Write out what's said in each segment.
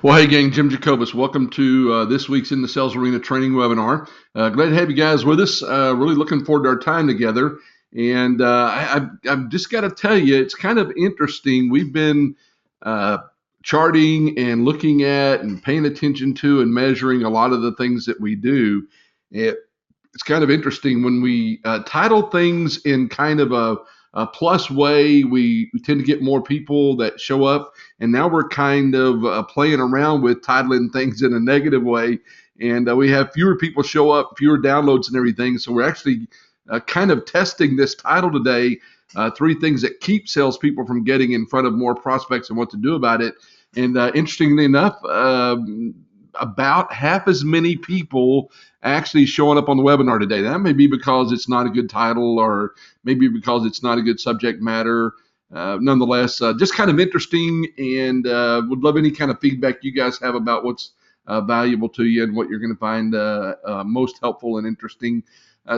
Well, hey, gang, Jim Jacobus. Welcome to this week's In the Sales Arena training webinar. Glad to have you guys with us. Really looking forward to our time together. And I've just got to tell you, it's kind of interesting. We've been charting and looking at and paying attention to and measuring a lot of the things that we do. It's kind of interesting when we title things in kind of a plus way, we tend to get more people that show up. And now we're kind of playing around with titling things in a negative way. And we have fewer people show up, fewer downloads and everything. So we're actually kind of testing this title today, 3 things that keep salespeople from getting in front of more prospects and what to do about it. And interestingly enough, about half as many people actually showing up on the webinar today. That may be because it's not a good title, or maybe because it's not a good subject matter. Nonetheless, just kind of interesting, and would love any kind of feedback you guys have about what's valuable to you and what you're going to find most helpful and interesting.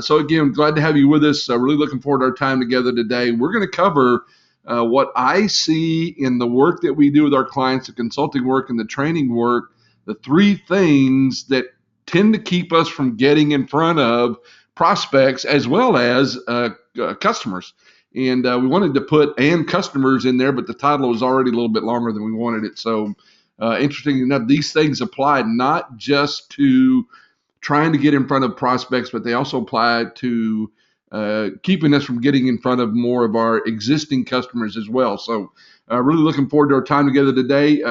So again, glad to have you with us. Really looking forward to our time together today. We're going to cover what I see in the work that we do with our clients, the consulting work and the training work, the 3 things that tend to keep us from getting in front of prospects as well as customers. And we wanted to put "and customers" in there, but the title was already a little bit longer than we wanted it. So interesting enough, these things apply not just to trying to get in front of prospects, but they also apply to keeping us from getting in front of more of our existing customers as well. So really looking forward to our time together today.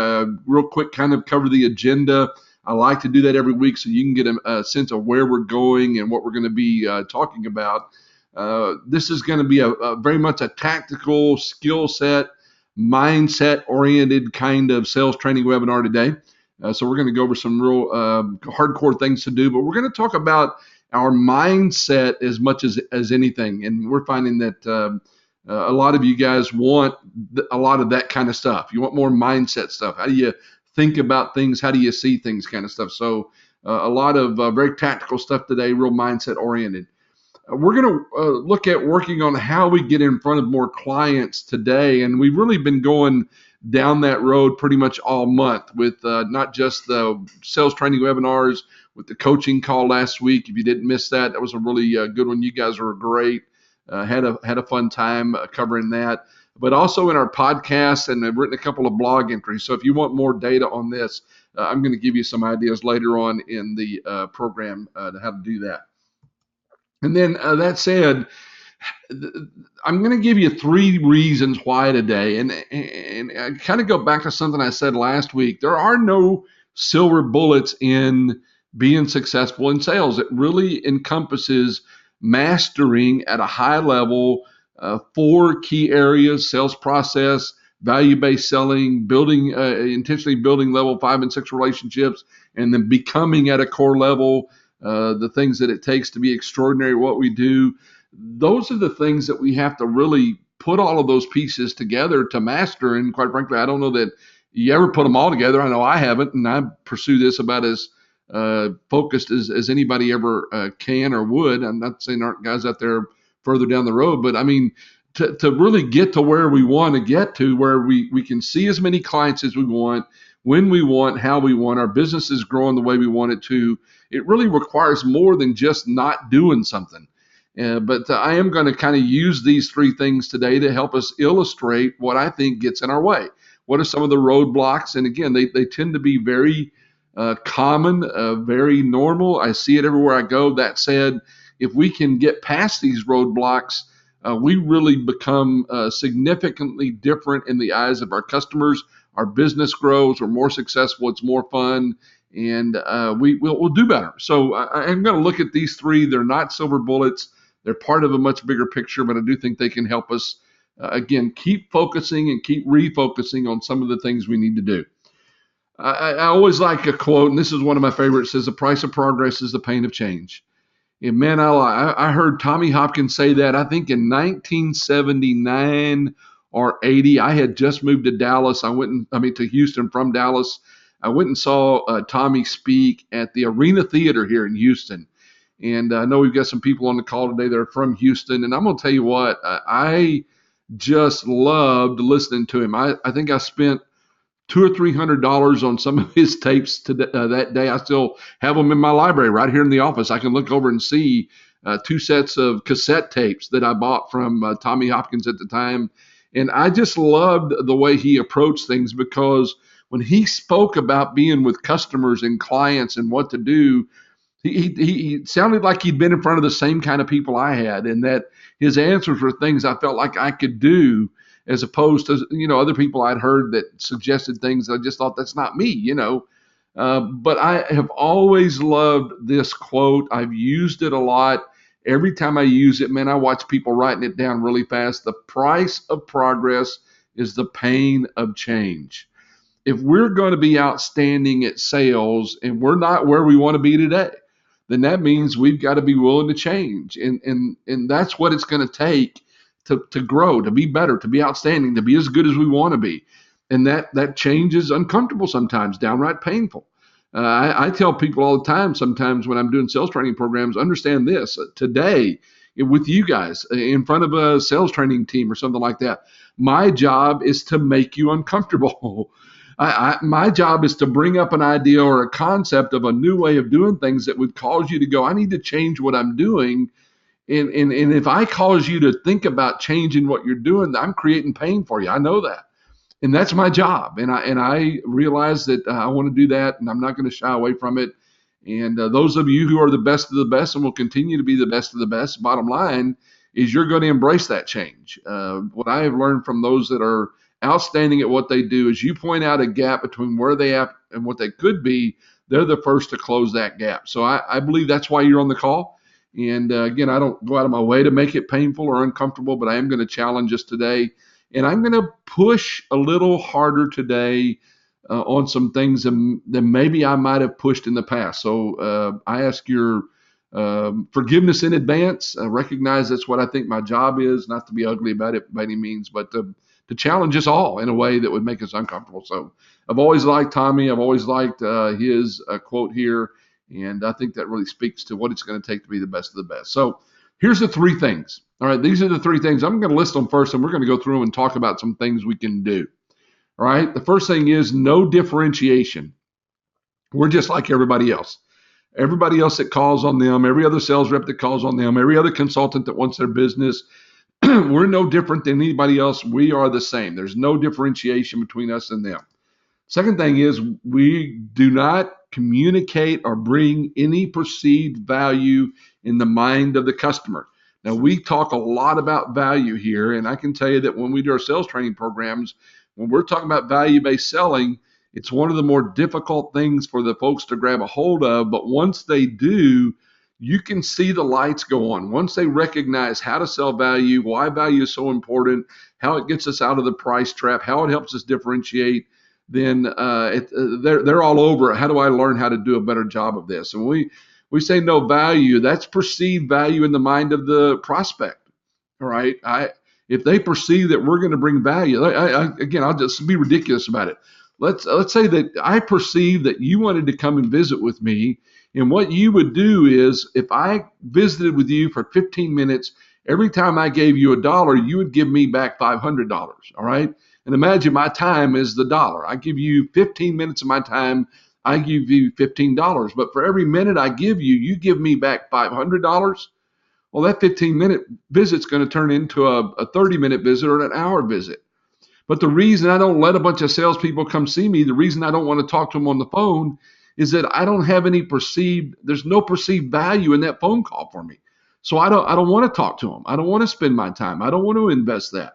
Real quick, kind of cover the agenda. I like to do that every week so you can get a sense of where we're going and what we're going to be talking about. This is going to be a very much a tactical, skill set, mindset-oriented kind of sales training webinar today. So we're going to go over some real hardcore things to do, but we're going to talk about our mindset as much as anything. And we're finding that a lot of you guys want a lot of that kind of stuff. You want more mindset stuff. How do you think about things? How do you see things kind of stuff? So a lot of very tactical stuff today, real mindset oriented. We're going to look at working on how we get in front of more clients today. And we've really been going down that road pretty much all month with not just the sales training webinars, with the coaching call last week. If you didn't miss that, that was a really good one. You guys were great. Had a fun time covering that, but also in our podcast, and I've written a couple of blog entries. So if you want more data on this, I'm going to give you some ideas later on in the program to how to do that. And then that said, I'm going to give you 3 reasons why today, and I kind of go back to something I said last week. There are no silver bullets in being successful in sales. It really encompasses mastering at a high level 4 key areas: sales process, value-based selling, building intentionally building level 5 and 6 relationships, and then becoming at a core level the things that it takes to be extraordinary at what we do. Those are the things that we have to really put all of those pieces together to master. And quite frankly, I don't know that you ever put them all together. I know I haven't, and I pursue this about as focused as anybody ever can or would. I'm not saying there aren't guys out there further down the road, but I mean, to really get to where we want to get to, where we can see as many clients as we want, when we want, how we want, our business is growing the way we want it to, it really requires more than just not doing something. But I am going to kind of use these 3 things today to help us illustrate what I think gets in our way. What are some of the roadblocks? And again, they tend to be very common, very normal. I see it everywhere I go. That said, if we can get past these roadblocks, we really become significantly different in the eyes of our customers. Our business grows, we're more successful, it's more fun, and we'll do better. So I'm going to look at these 3. They're not silver bullets. They're part of a much bigger picture, but I do think they can help us, again, keep focusing and keep refocusing on some of the things we need to do. I always like a quote, and this is one of my favorites. It says, "The price of progress is the pain of change." And man, I heard Tommy Hopkins say that, I think in 1979 or 80. I had just moved to Dallas. To Houston from Dallas. I went and saw Tommy speak at the Arena Theater here in Houston. And I know we've got some people on the call today that are from Houston. And I'm going to tell you what, I just loved listening to him. I think I spent $200 or $300 on some of his tapes that day. I still have them in my library right here in the office. I can look over and see 2 sets of cassette tapes that I bought from Tommy Hopkins at the time. And I just loved the way he approached things, because when he spoke about being with customers and clients and what to do, he sounded like he'd been in front of the same kind of people I had, and that his answers were things I felt like I could do, as opposed to other people I'd heard that suggested things. I just thought, that's not me. But I have always loved this quote. I've used it a lot. Every time I use it, man, I watch people writing it down really fast. The price of progress is the pain of change. If we're going to be outstanding at sales and we're not where we want to be today, then that means we've got to be willing to change. And that's what it's going to take to grow, to be better, to be outstanding, to be as good as we want to be. And that change is uncomfortable sometimes, downright painful. I tell people all the time, sometimes when I'm doing sales training programs, understand this: today, with you guys in front of a sales training team or something like that, my job is to make you uncomfortable. My job is to bring up an idea or a concept of a new way of doing things that would cause you to go, I need to change what I'm doing. And if I cause you to think about changing what you're doing, I'm creating pain for you. I know that. And that's my job. And I realize that I want to do that, and I'm not going to shy away from it. And those of you who are the best of the best and will continue to be the best of the best, bottom line is you're going to embrace that change. What I have learned from those that are outstanding at what they do is, you point out a gap between where they are and what they could be, they're the first to close that gap. So I believe that's why you're on the call. And again, I don't go out of my way to make it painful or uncomfortable, but I am going to challenge us today. And I'm going to push a little harder today on some things than maybe I might have pushed in the past. So I ask your forgiveness in advance. I recognize that's what I think my job is, not to be ugly about it by any means, but to challenge us all in a way that would make us uncomfortable. So I've always liked Tommy. I've always liked his quote here. And I think that really speaks to what it's going to take to be the best of the best. So here's the 3 things. All right, these are the 3 things. I'm going to list them first, and we're going to go through them and talk about some things we can do. All right, the first thing is no differentiation. We're just like everybody else. Everybody else that calls on them, every other sales rep that calls on them, every other consultant that wants their business, we're no different than anybody else. We are the same. There's no differentiation between us and them. Second thing is, we do not communicate or bring any perceived value in the mind of the customer. Now, we talk a lot about value here, and I can tell you that when we do our sales training programs, when we're talking about value-based selling, it's one of the more difficult things for the folks to grab a hold of. But once they do, you can see the lights go on. Once they recognize how to sell value, why value is so important, how it gets us out of the price trap, how it helps us differentiate, then they're all over it. How do I learn how to do a better job of this? And we say no value, that's perceived value in the mind of the prospect. All right. If they perceive that we're going to bring value, again, I'll just be ridiculous about it. Let's say that I perceive that you wanted to come and visit with me. And what you would do is, if I visited with you for 15 minutes, every time I gave you $1, you would give me back $500. All right. And imagine my time is the dollar. I give you 15 minutes of my time. I give you $15. But for every minute I give you, you give me back $500. Well, that 15-minute visit's going to turn into a 30-minute visit or an hour visit. But the reason I don't let a bunch of salespeople come see me, the reason I don't want to talk to them on the phone, is that I don't have there's no perceived value in that phone call for me. So I don't want to talk to them. I don't want to spend my time. I don't want to invest that.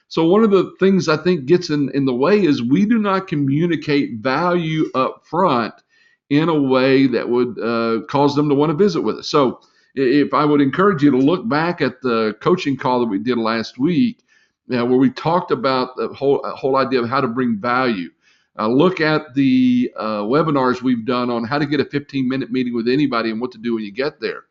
So one of the things I think gets in the way is we do not communicate value up front in a way that would cause them to want to visit with us. So if I would encourage you to look back at the coaching call that we did last week, where we talked about the whole idea of how to bring value. Look at the webinars we've done on how to get a 15-minute meeting with anybody and what to do when you get there.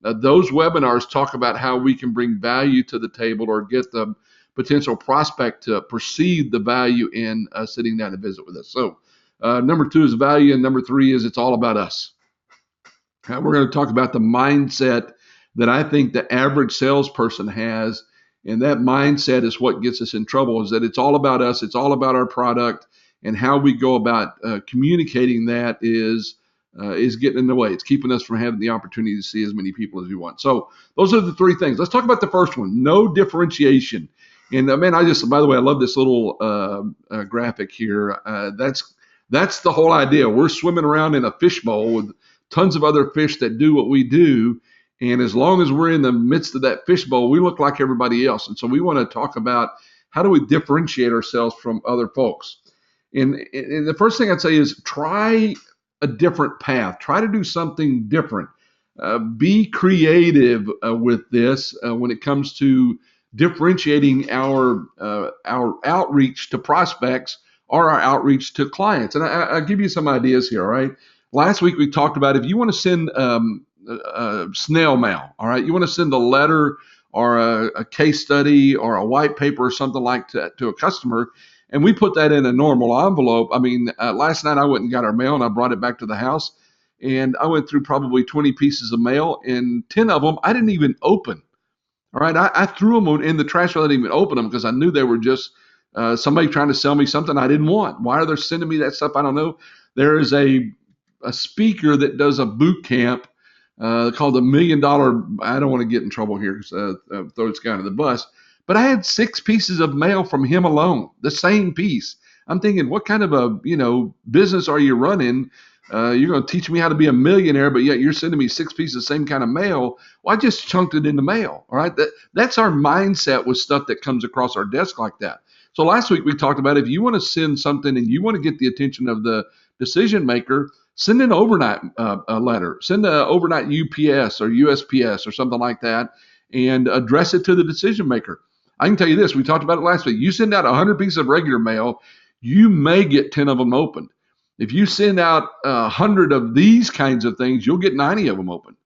Those webinars talk about how we can bring value to the table or get the potential prospect to perceive the value in sitting down to visit with us. So number 2 is value, and number 3 is it's all about us. We're going to talk about the mindset that I think the average salesperson has, and that mindset is what gets us in trouble, is that it's all about us, it's all about our product, and how we go about communicating that is getting in the way. It's keeping us from having the opportunity to see as many people as we want. So those are the three things. Let's talk about the first one: no differentiation. And man, by the way, I love this little graphic here. That's the whole idea. We're swimming around in a fishbowl with tons of other fish that do what we do. And as long as we're in the midst of that fishbowl, we look like everybody else. And so we want to talk about how do we differentiate ourselves from other folks. And the first thing I'd say is try a different path. Try to do something different. Be creative with this when it comes to differentiating our outreach to prospects or our outreach to clients. And I'll give you some ideas here, all right? Last week we talked about if you want to send snail mail, all right? You want to send a letter or a case study or a white paper or something like that to a customer, and we put that in a normal envelope. I mean, last night I went and got our mail and I brought it back to the house, and I went through probably 20 pieces of mail, and 10 of them I didn't even open. All right, I threw them in the trash. I didn't even open them because I knew they were just somebody trying to sell me something I didn't want. Why are they sending me that stuff? I don't know. There is a speaker that does a boot camp called the $1 Million. I don't want to get in trouble here because throw this guy under the bus. But I had 6 pieces of mail from him alone, the same piece. I'm thinking, what kind of a business are you running? You're going to teach me how to be a millionaire, but yet you're sending me 6 pieces of the same kind of mail. Well, I just chunked it in the mail. All right. That's our mindset with stuff that comes across our desk like that. So last week we talked about if you want to send something and you want to get the attention of the decision maker, send an overnight a letter, send an overnight UPS or USPS or something like that, and address it to the decision maker. I can tell you this, we talked about it last week. You send out 100 pieces of regular mail, you may get 10 of them opened. If you send out 100 of these kinds of things, you'll get 90 of them open.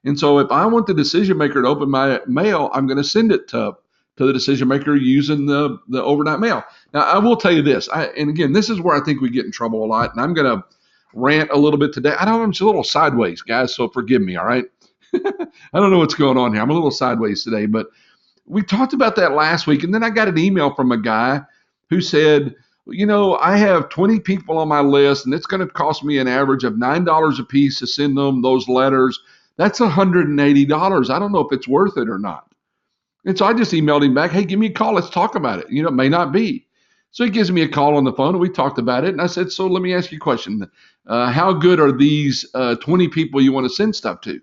And so if I want the decision maker to open my mail, I'm going to send it to the decision maker using the overnight mail. Now, I will tell you this, and again, this is where I think we get in trouble a lot, and I'm going to rant a little bit today. I'm just a little sideways, guys, so forgive me, all right? I don't know what's going on here. I'm a little sideways today, but we talked about that last week, and then I got an email from a guy who said, I have 20 people on my list, and it's going to cost me an average of $9 a piece to send them those letters. That's $180. I don't know if it's worth it or not. And so I just emailed him back, hey, give me a call. Let's talk about it. It may not be. So he gives me a call on the phone, and we talked about it. And I said, so let me ask you a question. How good are these 20 people you want to send stuff to?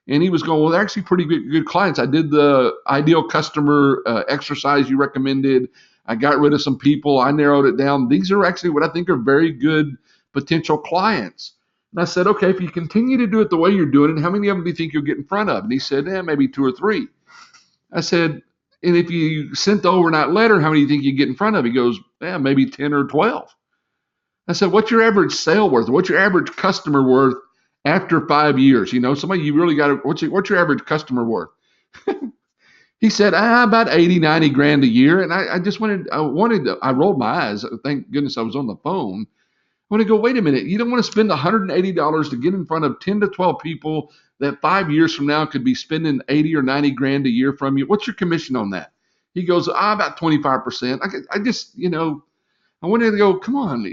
And he was going, well, they're actually pretty good clients. I did the ideal customer exercise you recommended. I got rid of some people. I narrowed it down. These are actually what I think are very good potential clients. And I said, okay, if you continue to do it the way you're doing it, how many of them do you think you'll get in front of? And he said, maybe 2 or 3. I said, and if you sent the overnight letter, how many do you think you get in front of? He goes, maybe 10 or 12. I said, what's your average sale worth? What's your average customer worth after 5 years? Somebody you really got to, what's your average customer worth? He said, about 80, 90 grand a year. And I rolled my eyes. Thank goodness I was on the phone. I want to go, wait a minute. You don't want to spend $180 to get in front of 10 to 12 people that 5 years from now could be spending 80 or 90 grand a year from you. What's your commission on that? He goes, about 25%. I just, I wanted to go, come on.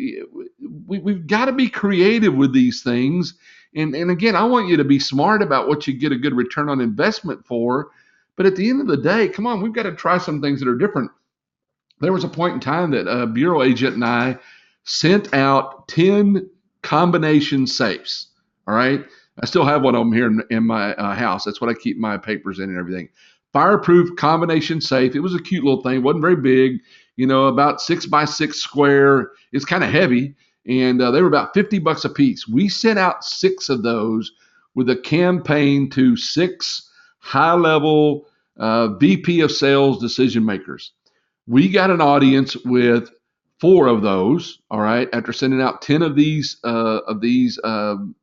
We've got to be creative with these things. And again, I want you to be smart about what you get a good return on investment for. But at the end of the day, come on, we've got to try some things that are different. There was a point in time that a bureau agent and I sent out 10 combination safes. All right. I still have one of them here in my house. That's what I keep my papers in and everything. Fireproof combination safe. It was a cute little thing. It wasn't very big, about 6 by 6 square. It's kind of heavy. And they were about $50 a piece. We sent out 6 of those with a campaign to 6 high-level VP of sales decision makers. We got an audience with 4 of those, all right, after sending out 10 of these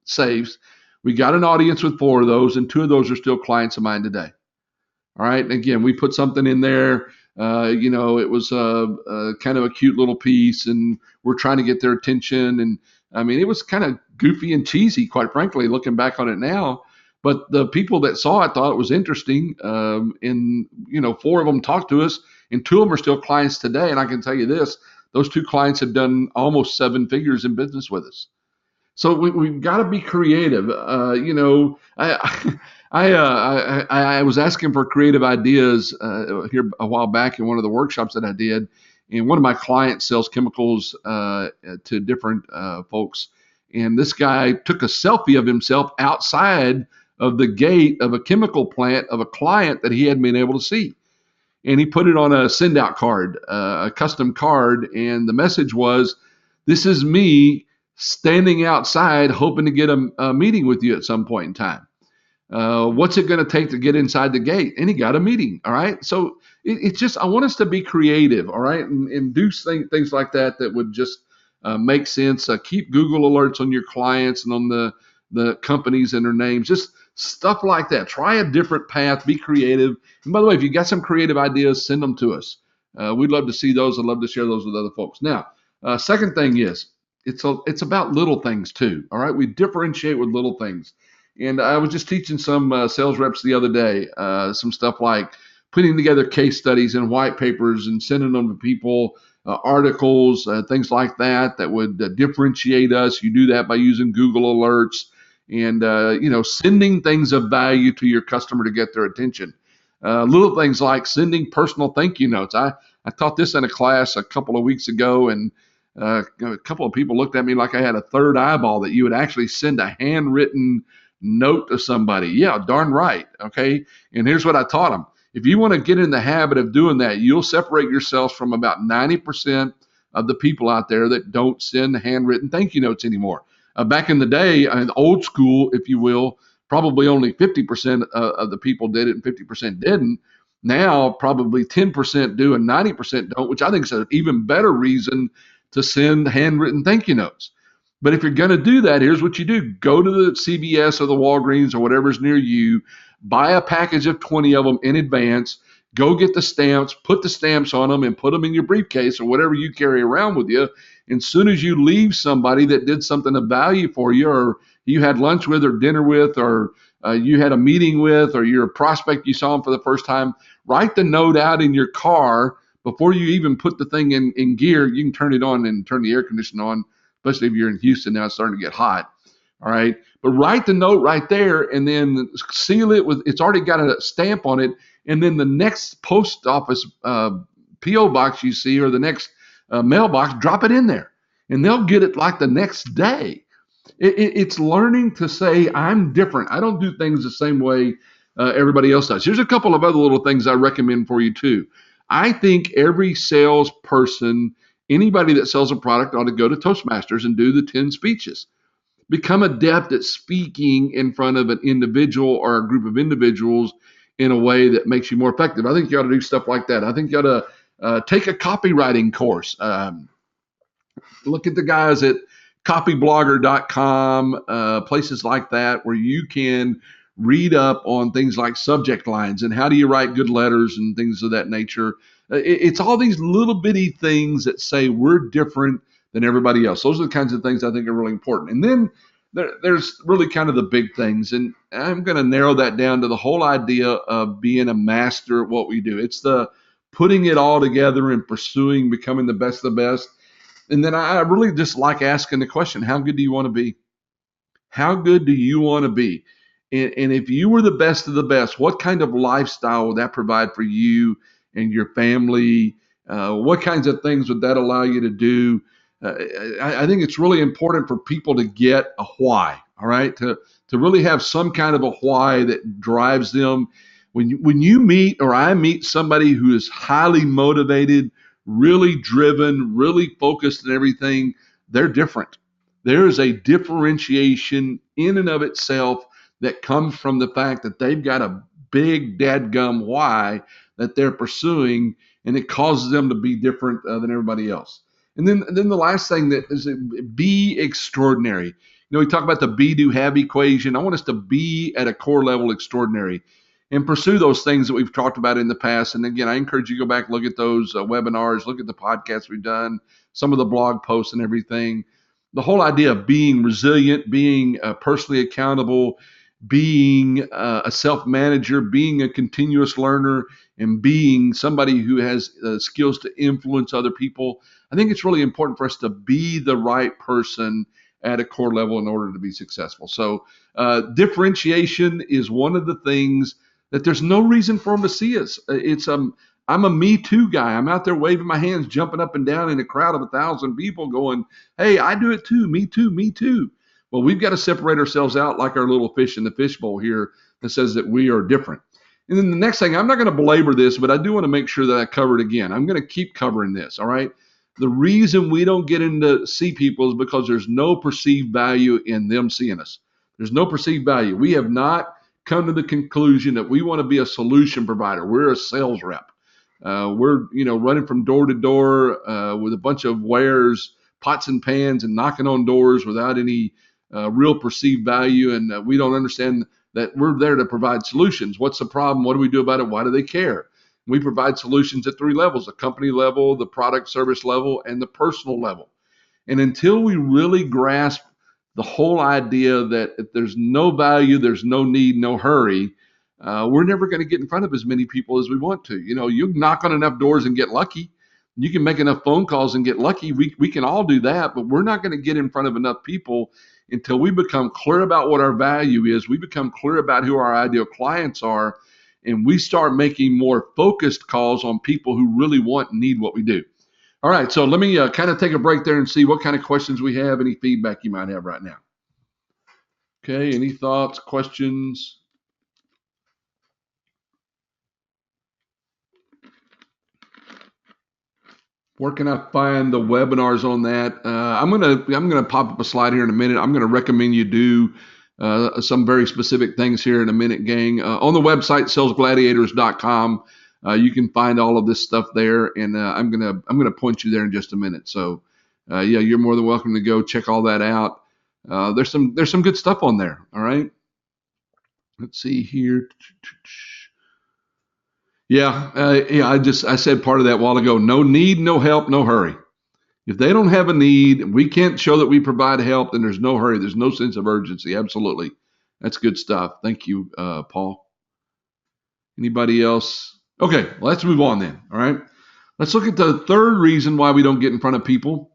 safes. We got an audience with 4 of those, and 2 of those are still clients of mine today. All right, and again, we put something in there. It was kind of a cute little piece, and we're trying to get their attention. And I mean, it was kind of goofy and cheesy, quite frankly, looking back on it now. But the people that saw it thought it was interesting. And 4 of them talked to us, and 2 of them are still clients today. And I can tell you this, those two clients have done almost 7 figures in business with us. So we've got to be creative. I was asking for creative ideas here a while back in one of the workshops that I did, and one of my clients sells chemicals to different folks, and this guy took a selfie of himself outside of the gate of a chemical plant of a client that he hadn't been able to see, and he put it on a send out card, a custom card, and the message was, "This is me standing outside hoping to get a meeting with you at some point in time. What's it going to take to get inside the gate?" And he got a meeting. All right. So it's just, I want us to be creative. All right. And do things like that would just make sense. Keep Google alerts on your clients and on the companies and their names, just stuff like that. Try a different path, be creative. And by the way, if you got some creative ideas, send them to us. We'd love to see those. I'd love to share those with other folks. Now, second thing is, it's about little things too. All right. We differentiate with little things. And I was just teaching some sales reps the other day, some stuff like putting together case studies and white papers and sending them to people, articles, things like that would differentiate us. You do that by using Google alerts and, sending things of value to your customer to get their attention. Little things like sending personal thank you notes. I taught this in a class a couple of weeks ago, and a couple of people looked at me like I had a third eyeball, that you would actually send a handwritten note to somebody. Yeah, darn right. Okay. And here's what I taught them. If you want to get in the habit of doing that, you'll separate yourselves from about 90% of the people out there that don't send handwritten thank you notes anymore. Back in the day, old school, if you will, probably only 50% of the people did it and 50% didn't. Now, probably 10% do and 90% don't, which I think is an even better reason to send handwritten thank you notes. But if you're going to do that, here's what you do. Go to the CVS or the Walgreens or whatever's near you, buy a package of 20 of them in advance, go get the stamps, put the stamps on them, and put them in your briefcase or whatever you carry around with you. And as soon as you leave somebody that did something of value for you, or you had lunch with or dinner with, or you had a meeting with, or you're a prospect, you saw them for the first time, write the note out in your car before you even put the thing in gear. You can turn it on and turn the air conditioner on, especially if you're in Houston now, it's starting to get hot. All right. But write the note right there and then seal it with, it's already got a stamp on it. And then the next post office P.O. box you see, or the next mailbox, drop it in there and they'll get it like the next day. It's learning to say, I'm different. I don't do things the same way everybody else does. Here's a couple of other little things I recommend for you too. I think every salesperson, anybody that sells a product, ought to go to Toastmasters and do the 10 speeches. Become adept at speaking in front of an individual or a group of individuals in a way that makes you more effective. I think you ought to do stuff like that. I think you ought to take a copywriting course. Look at the guys at copyblogger.com, places like that, where you can read up on things like subject lines and how do you write good letters and things of that nature. It's all these little bitty things that say we're different than everybody else. Those are the kinds of things I think are really important. And then there's really kind of the big things. And I'm going to narrow that down to the whole idea of being a master at what we do. It's the putting it all together and pursuing becoming the best of the best. And then I really just like asking the question, how good do you want to be? How good do you want to be? And if you were the best of the best, what kind of lifestyle would that provide for you and your family? What kinds of things would that allow you to do? I think it's really important for people to get a why, all right? To really have some kind of a why that drives them. When you meet, or I meet somebody who is highly motivated, really driven, really focused and everything, they're different. There is a differentiation in and of itself that comes from the fact that they've got a big dadgum why that they're pursuing, and it causes them to be different than everybody else. And then the last thing that is, be extraordinary. We talk about the be, do, have equation. I want us to be at a core level extraordinary and pursue those things that we've talked about in the past. And again, I encourage you to go back, look at those webinars, look at the podcasts we've done, some of the blog posts and everything. The whole idea of being resilient, being personally accountable, being a self-manager, being a continuous learner, and being somebody who has skills to influence other people. I think it's really important for us to be the right person at a core level in order to be successful. So differentiation is one of the things that there's no reason for them to see us. I'm a me too guy. I'm out there waving my hands, jumping up and down in a crowd of 1,000 people going, hey, I do it too, me too, me too. Well, we've got to separate ourselves out like our little fish in the fishbowl here that says that we are different. And then the next thing, I'm not going to belabor this, but I do want to make sure that I cover it again. I'm going to keep covering this, all right? The reason we don't get into see people is because there's no perceived value in them seeing us. There's no perceived value. We have not come to the conclusion that we want to be a solution provider. We're a sales rep. We're running from door to door with a bunch of wares, pots and pans, and knocking on doors without any real perceived value, and we don't understand that we're there to provide solutions. What's the problem? What do we do about it? Why do they care? We provide solutions at 3 levels: the company level, the product service level, and the personal level. And until we really grasp the whole idea that if there's no value, there's no need, no hurry, we're never going to get in front of as many people as we want to. You knock on enough doors and get lucky. You can make enough phone calls and get lucky. We can all do that, but we're not going to get in front of enough people until we become clear about what our value is. We become clear about who our ideal clients are, and we start making more focused calls on people who really want and need what we do. All right, so let me kind of take a break there and see what kind of questions we have, any feedback you might have right now. Okay, any thoughts, questions? Where can I find the webinars on that? I'm gonna pop up a slide here in a minute. I'm gonna recommend you do some very specific things here in a minute, gang. On the website salesgladiators.com, you can find all of this stuff there, and I'm gonna point you there in just a minute. So yeah, you're more than welcome to go check all that out. There's some good stuff on there. All right. Let's see here. Yeah, I said part of that a while ago. No need, no help, no hurry. If they don't have a need, we can't show that we provide help, then there's no hurry. There's no sense of urgency. Absolutely. That's good stuff. Thank you, Paul. Anybody else? Okay, well, let's move on then. All right. Let's look at the third reason why we don't get in front of people.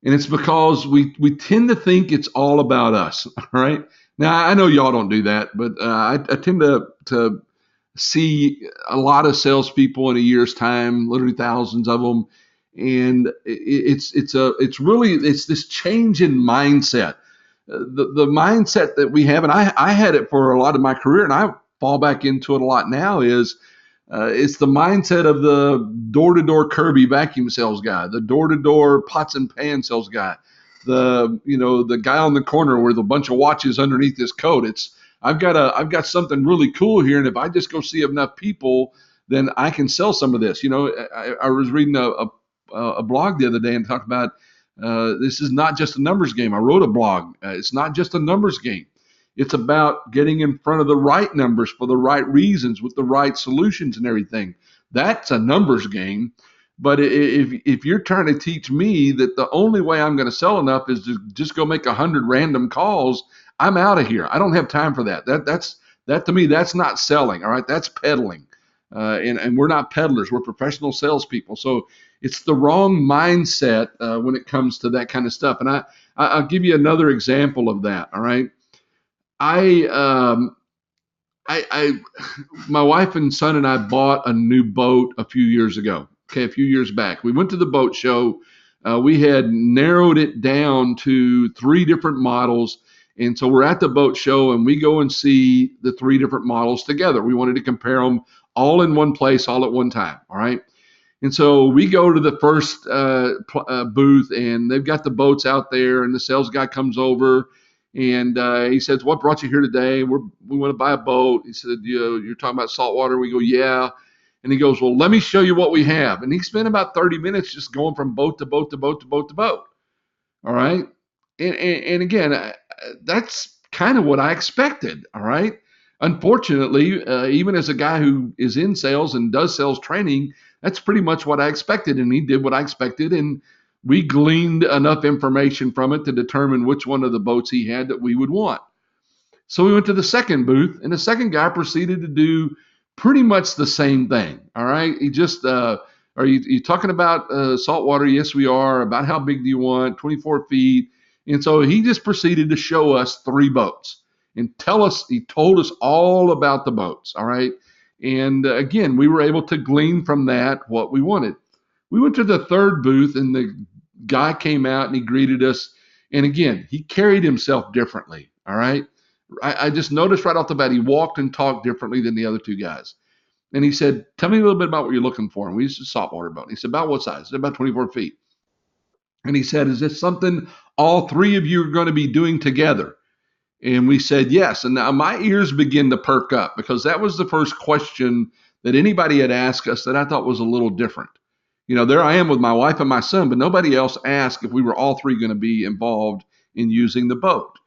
And it's because we tend to think it's all about us. All right. Now, I know y'all don't do that, but I tend to see a lot of salespeople in a year's time, literally thousands of them, and it's this change in mindset. The mindset that we have, and I had it for a lot of my career, and I fall back into it a lot now. It's the mindset of the door-to-door Kirby vacuum sales guy, the door-to-door pots and pan sales guy, the guy on the corner with a bunch of watches underneath his coat. I've got something really cool here, and if I just go see enough people, then I can sell some of this. I was reading a blog the other day and talked about this is not just a numbers game. I wrote a blog. It's not just a numbers game. It's about getting in front of the right numbers for the right reasons with the right solutions and everything. That's a numbers game. But if you're trying to teach me that the only way I'm going to sell enough is to just go make 100 random calls, I'm out of here. I don't have time for that. That to me, that's not selling. All right, that's peddling, and we're not peddlers. We're professional salespeople. So it's the wrong mindset when it comes to that kind of stuff. And I'll give you another example of that. All right, my wife and son and I bought a new boat a few years ago. Okay, a few years back, we went to the boat show. We had narrowed it down to 3 different models. And so we're at the boat show and we go and see the 3 different models together. We wanted to compare them all in one place, all at one time. All right. And so we go to the first booth and they've got the boats out there, and the sales guy comes over and he says, "What brought you here today?" We want to buy a boat. He said, "You're talking about saltwater?" We go, "Yeah." And he goes, "Well, let me show you what we have." And he spent about 30 minutes just going from boat to boat to boat to boat to boat. All right. And again, that's kind of what I expected. All right. Unfortunately, even as a guy who is in sales and does sales training, that's pretty much what I expected. And he did what I expected. And we gleaned enough information from it to determine which one of the boats he had that we would want. So we went to the second booth, and the second guy proceeded to do pretty much the same thing. All right. He just, are you talking about saltwater? Yes, we are. About how big do you want? 24 feet. And so he just proceeded to show us three boats and he told us all about the boats. All right. And again, we were able to glean from that what we wanted. We went to the third booth, and the guy came out and he greeted us. And again, he carried himself differently. All right. I just noticed right off the bat, he walked and talked differently than the other two guys. And he said, "Tell me a little bit about what you're looking for." And we used a saltwater boat. And he said, "About what size?" I said, "About 24 feet." And he said, "Is this something all three of you are going to be doing together?" And we said, "Yes." And now my ears began to perk up, because that was the first question that anybody had asked us that I thought was a little different. There I am with my wife and my son, but nobody else asked if we were all three going to be involved in using the boat.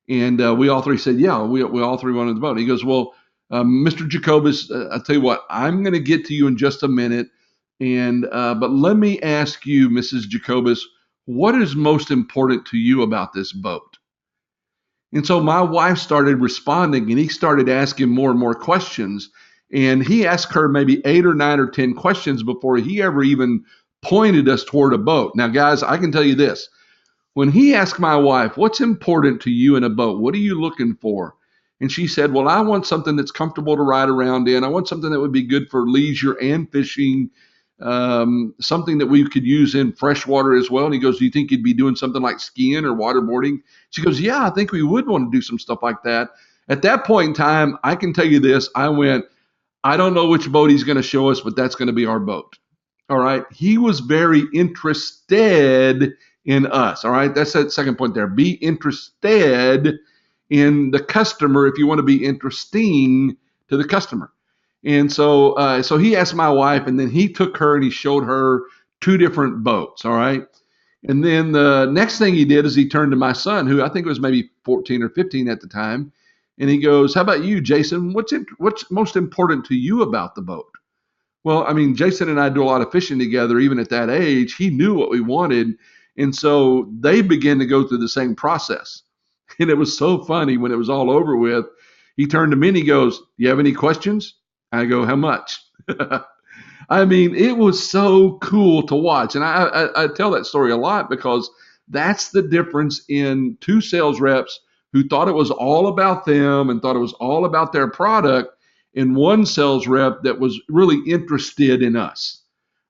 And we all three said, "Yeah, we all three wanted the boat." He goes, "Well, Mr. Jacobus, I'll tell you what, I'm going to get to you in just a minute. But let me ask you, Mrs. Jacobus, what is most important to you about this boat?" And so my wife started responding, and he started asking more and more questions. And he asked her maybe 8 or 9 or 10 questions before he ever even pointed us toward a boat. Now, guys, I can tell you this. When he asked my wife, "What's important to you in a boat? What are you looking for?" And she said, "Well, I want something that's comfortable to ride around in. I want something that would be good for leisure and fishing, something that we could use in freshwater as well." And he goes, "Do you think you'd be doing something like skiing or waterboarding?" She goes, "Yeah, I think we would want to do some stuff like that." At that point in time, I can tell you this. I went, "I don't know which boat he's going to show us, but that's going to be our boat." All right. He was very interested in us. All right. That's that second point there. Be interested in the customer if you want to be interesting to the customer. And so he asked my wife, and then he took her and he showed her two different boats. All right. And then the next thing he did is he turned to my son, who I think was maybe 14 or 15 at the time. And he goes, "How about you, Jason? What's most important to you about the boat?" Well, I mean, Jason and I do a lot of fishing together, even at that age. He knew what we wanted. And so they began to go through the same process. And it was so funny when it was all over with. He turned to me and he goes, "You have any questions?" I go, "How much?" I mean, it was so cool to watch. And I tell that story a lot, because that's the difference in two sales reps who thought it was all about them and thought it was all about their product, and one sales rep that was really interested in us.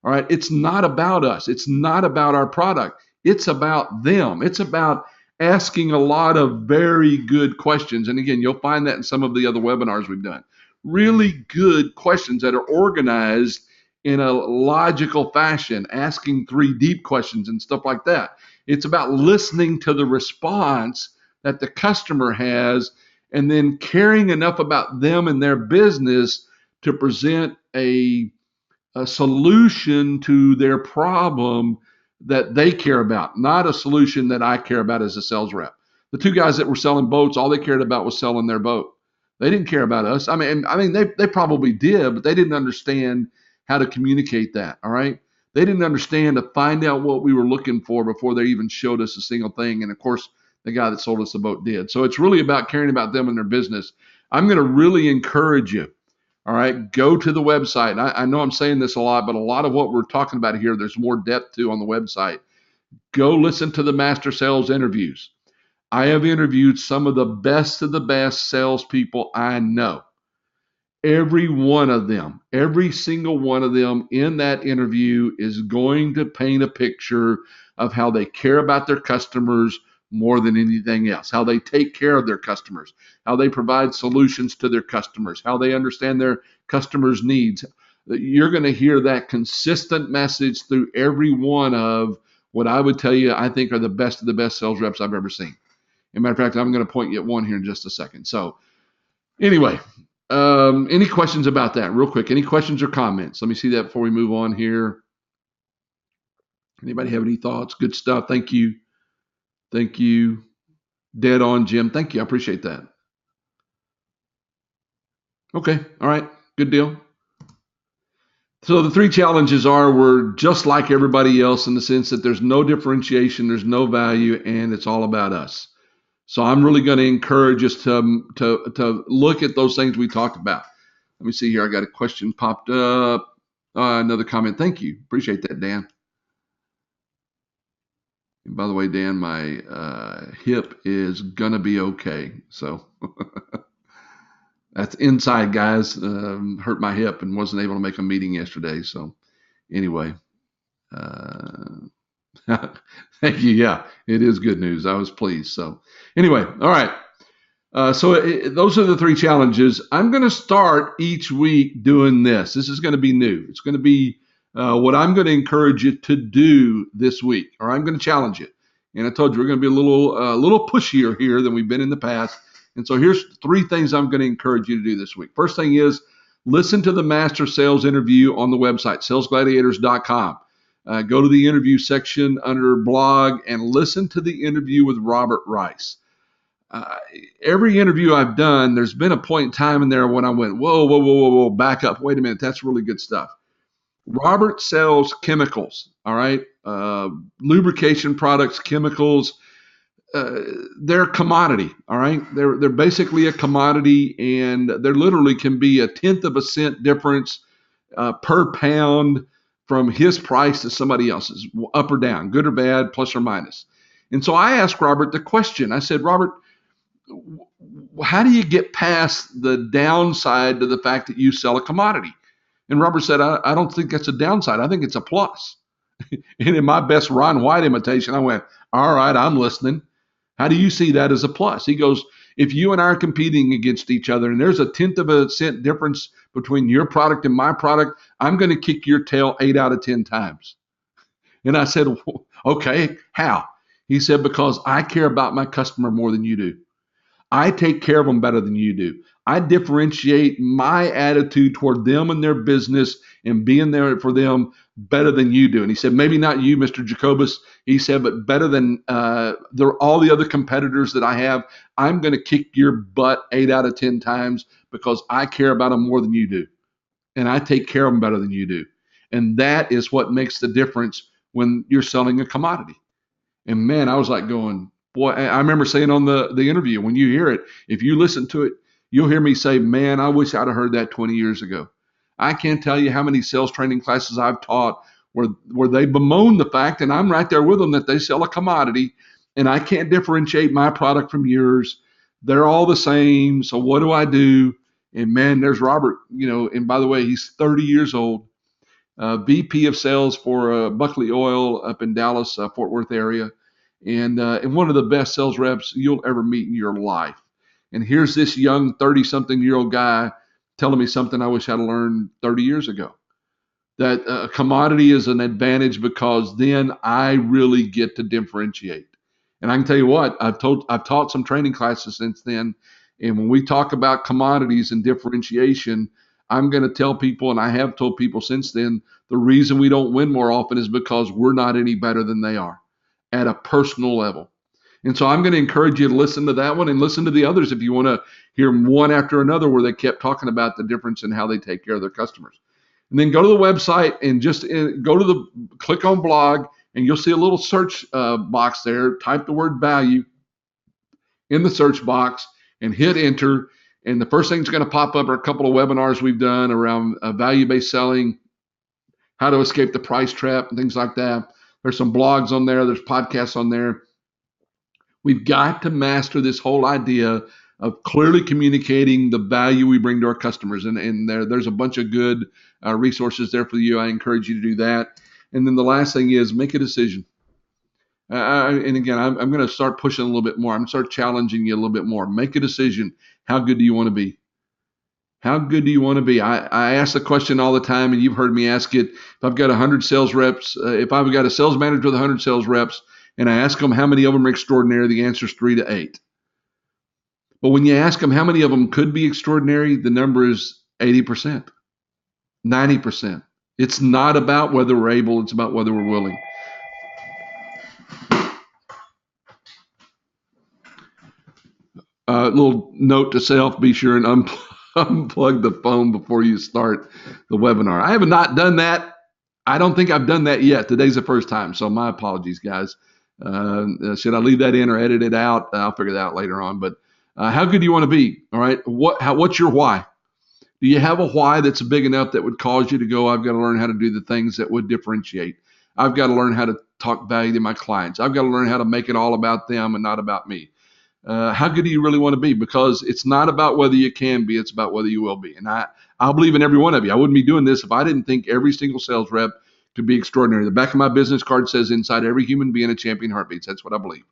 All right. It's not about us. It's not about our product. It's about them. It's about asking a lot of very good questions. And again, you'll find that in some of the other webinars we've done. Really good questions that are organized in a logical fashion, asking three deep questions and stuff like that. It's about listening to the response that the customer has, and then caring enough about them and their business to present a solution to their problem that they care about, not a solution that I care about as a sales rep. The two guys that were selling boats, all they cared about was selling their boat. They didn't care about us. I mean, they probably did, but they didn't understand how to communicate that. All right. They didn't understand to find out what we were looking for before they even showed us a single thing. And of course, the guy that sold us the boat did. So it's really about caring about them and their business. I'm going to really encourage you. All right, go to the website. I know I'm saying this a lot, but a lot of what we're talking about here, there's more depth to on the website. Go listen to the master sales interviews. I have interviewed some of the best salespeople I know. Every one of them, every single one of them in that interview is going to paint a picture of how they care about their customers more than anything else, how they take care of their customers, how they provide solutions to their customers, how they understand their customers' needs. You're going to hear that consistent message through every one of what I would tell you I think are the best of the best sales reps I've ever seen. As a matter of fact, I'm going to point you at one here in just a second. So anyway, any questions about that real quick? Any questions or comments? Let me see that before we move on here. Anybody have any thoughts? Good stuff. Thank you. Thank you. Dead on, Jim. Thank you. I appreciate that. Okay. All right. Good deal. So the three challenges we're just like everybody else in the sense that there's no differentiation, there's no value, and it's all about us. So I'm really going to encourage us to look at those things we talked about. Let me see here. I got a question popped up. Another comment. Thank you. Appreciate that, Dan. And by the way, Dan, my hip is going to be okay. So that's inside, guys. Hurt my hip and wasn't able to make a meeting yesterday. So anyway, thank you. Yeah, it is good news. I was pleased. So anyway, all right. Those are the three challenges. I'm going to start each week doing this. This is going to be new. It's going to be what I'm going to encourage you to do this week, or I'm going to challenge you. And I told you we're going to be a little pushier here than we've been in the past. And so here's three things I'm going to encourage you to do this week. First thing is listen to the master sales interview on the website, salesgladiators.com. Go to the interview section under blog and listen to the interview with Robert Rice. Every interview I've done, there's been a point in time in there when I went, whoa, back up. Wait a minute. That's really good stuff. Robert sells chemicals, all right? Lubrication products, chemicals. They're a commodity, all right? They're basically a commodity, and there literally can be a tenth of a cent difference per pound from his price to somebody else's, up or down, good or bad, plus or minus. And so I asked Robert the question. I said, Robert, how do you get past the downside to the fact that you sell a commodity? And Robert said, I don't think that's a downside. I think it's a plus. And in my best Ron White imitation, I went, all right, I'm listening. How do you see that as a plus? He goes, if you and I are competing against each other and there's a tenth of a cent difference between your product and my product, I'm going to kick your tail 8 out of 10 times. And I said, okay, how? He said, because I care about my customer more than you do. I take care of them better than you do. I differentiate my attitude toward them and their business and being there for them better than you do. And he said, maybe not you, Mr. Jacobus. He said, but better than all the other competitors that I have. I'm going to kick your butt 8 out of 10 times because I care about them more than you do. And I take care of them better than you do. And that is what makes the difference when you're selling a commodity. And man, I was like going, boy, I remember saying on the interview, when you hear it, if you listen to it, you'll hear me say, man, I wish I'd have heard that 20 years ago. I can't tell you how many sales training classes I've taught where they bemoan the fact, and I'm right there with them, that they sell a commodity and I can't differentiate my product from yours. They're all the same. So what do I do? And man, there's Robert, and by the way, he's 30 years old, VP of sales for Buckley Oil up in Dallas, Fort Worth area. And one of the best sales reps you'll ever meet in your life. And here's this young 30-something-year-old guy telling me something I wish I'd learned 30 years ago, that a commodity is an advantage because then I really get to differentiate. And I can tell you what, I've taught some training classes since then. And when we talk about commodities and differentiation, I'm going to tell people, and I have told people since then, the reason we don't win more often is because we're not any better than they are at a personal level. And so I'm going to encourage you to listen to that one and listen to the others if you want to hear one after another where they kept talking about the difference in how they take care of their customers. And then go to the website and just click on blog, and you'll see a little search box there. Type the word value in the search box and hit enter. And the first thing that's going to pop up are a couple of webinars we've done around value-based selling, how to escape the price trap, and things like that. There's some blogs on there. There's podcasts on there. We've got to master this whole idea of clearly communicating the value we bring to our customers. And there's a bunch of good resources there for you. I encourage you to do that. And then the last thing is make a decision. And again, I'm going to start pushing a little bit more. I'm going to start challenging you a little bit more. Make a decision. How good do you want to be? How good do you want to be? I ask the question all the time, and you've heard me ask it. If I've got 100 sales reps, if I've got a sales manager with 100 sales reps, and I ask them how many of them are extraordinary, the answer is 3 to 8. But when you ask them how many of them could be extraordinary, the number is 80%, 90%. It's not about whether we're able, it's about whether we're willing. Little note to self, be sure and unplug the phone before you start the webinar. I have not done that. I don't think I've done that yet. Today's the first time, so my apologies, guys. Should I leave that in or edit it out? I'll figure that out later on. But how good do you want to be? All right. What's your why? Do you have a why that's big enough that would cause you to go, I've got to learn how to do the things that would differentiate. I've got to learn how to talk value to my clients. I've got to learn how to make it all about them and not about me. How good do you really want to be? Because it's not about whether you can be, it's about whether you will be. And I believe in every one of you. I wouldn't be doing this if I didn't think every single sales rep could be extraordinary. The back of my business card says inside every human being a champion heartbeats. That's what I believe.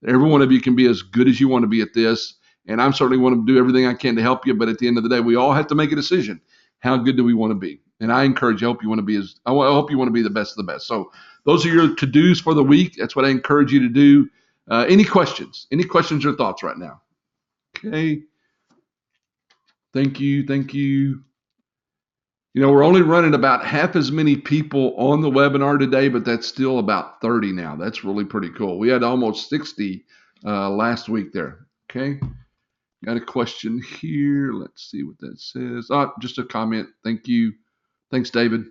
Every one of you can be as good as you want to be at this. And I'm certainly want to do everything I can to help you. But at the end of the day, we all have to make a decision. How good do we want to be? And I encourage you, I hope you want to be the best of the best. So those are your to-dos for the week. That's what I encourage you to do. Any questions? Any questions or thoughts right now? Okay. Thank you. Thank you. You know, we're only running about half as many people on the webinar today, but that's still about 30 now. That's really pretty cool. We had almost 60 last week there. Okay. Got a question here. Let's see what that says. Oh, just a comment. Thank you. Thanks, David.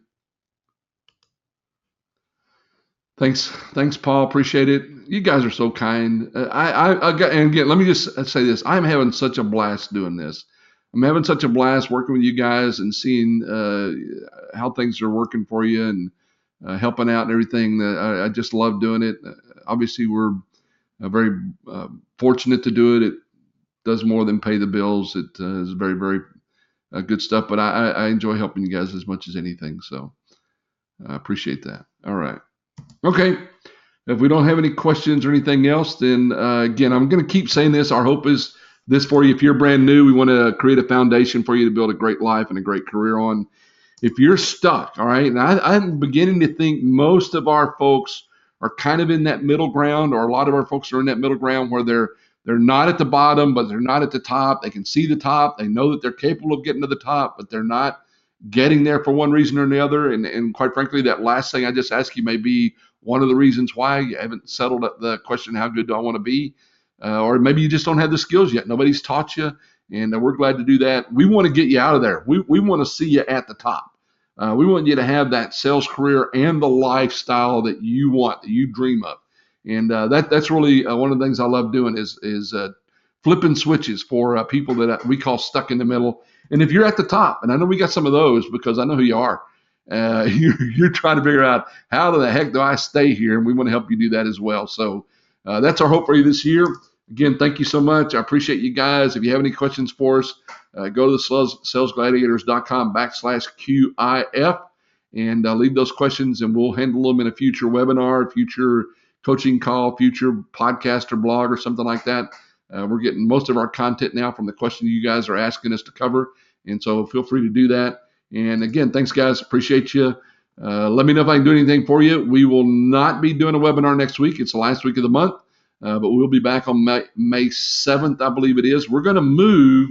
Thanks, Paul. Appreciate it. You guys are so kind. And again, let me just say this. I'm having such a blast doing this. I'm having such a blast working with you guys and seeing how things are working for you and helping out and everything. I just love doing it. Obviously, we're very fortunate to do it. It does more than pay the bills. It is very, very good stuff. But I enjoy helping you guys as much as anything. So I appreciate that. All right. Okay. If we don't have any questions or anything else, then again, I'm going to keep saying this. Our hope is this for you. If you're brand new, we want to create a foundation for you to build a great life and a great career on. If you're stuck, all right, and I'm beginning to think most of our folks are kind of in that middle ground, or a lot of our folks are in that middle ground where they're not at the bottom, but they're not at the top. They can see the top. They know that they're capable of getting to the top, but they're not getting there for one reason or the other. And quite frankly, that last thing I just asked you may be one of the reasons why you haven't settled the question, how good do I want to be? Or maybe you just don't have the skills yet. Nobody's taught you, and we're glad to do that. We want to get you out of there. We want to see you at the top. We want you to have that sales career and the lifestyle that you want, that you dream of. And that's really one of the things I love doing is flipping switches for people that we call stuck in the middle. And if you're at the top, and I know we got some of those because I know who you are, you're trying to figure out how the heck do I stay here, and we want to help you do that as well. So that's our hope for you this year. Again, thank you so much. I appreciate you guys. If you have any questions for us, go to the salesgladiators.com/QIF and leave those questions, and we'll handle them in a future webinar, future coaching call, future podcast or blog or something like that. We're getting most of our content now from the questions you guys are asking us to cover, and so feel free to do that. And again, thanks, guys. Appreciate you. Let me know if I can do anything for you. We will not be doing a webinar next week. It's the last week of the month, but we'll be back on May 7th, I believe it is. We're going to move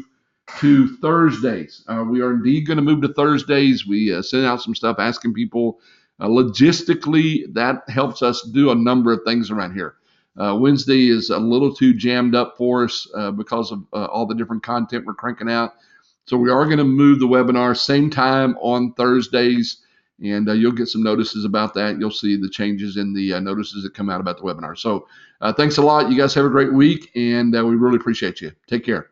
to Thursdays. We are indeed going to move to Thursdays. We sent out some stuff asking people. Logistically, that helps us do a number of things around here. Wednesday is a little too jammed up for us because of all the different content we're cranking out. So we are going to move the webinar same time on Thursdays, and you'll get some notices about that. You'll see the changes in the notices that come out about the webinar. So thanks a lot. You guys have a great week, and we really appreciate you. Take care.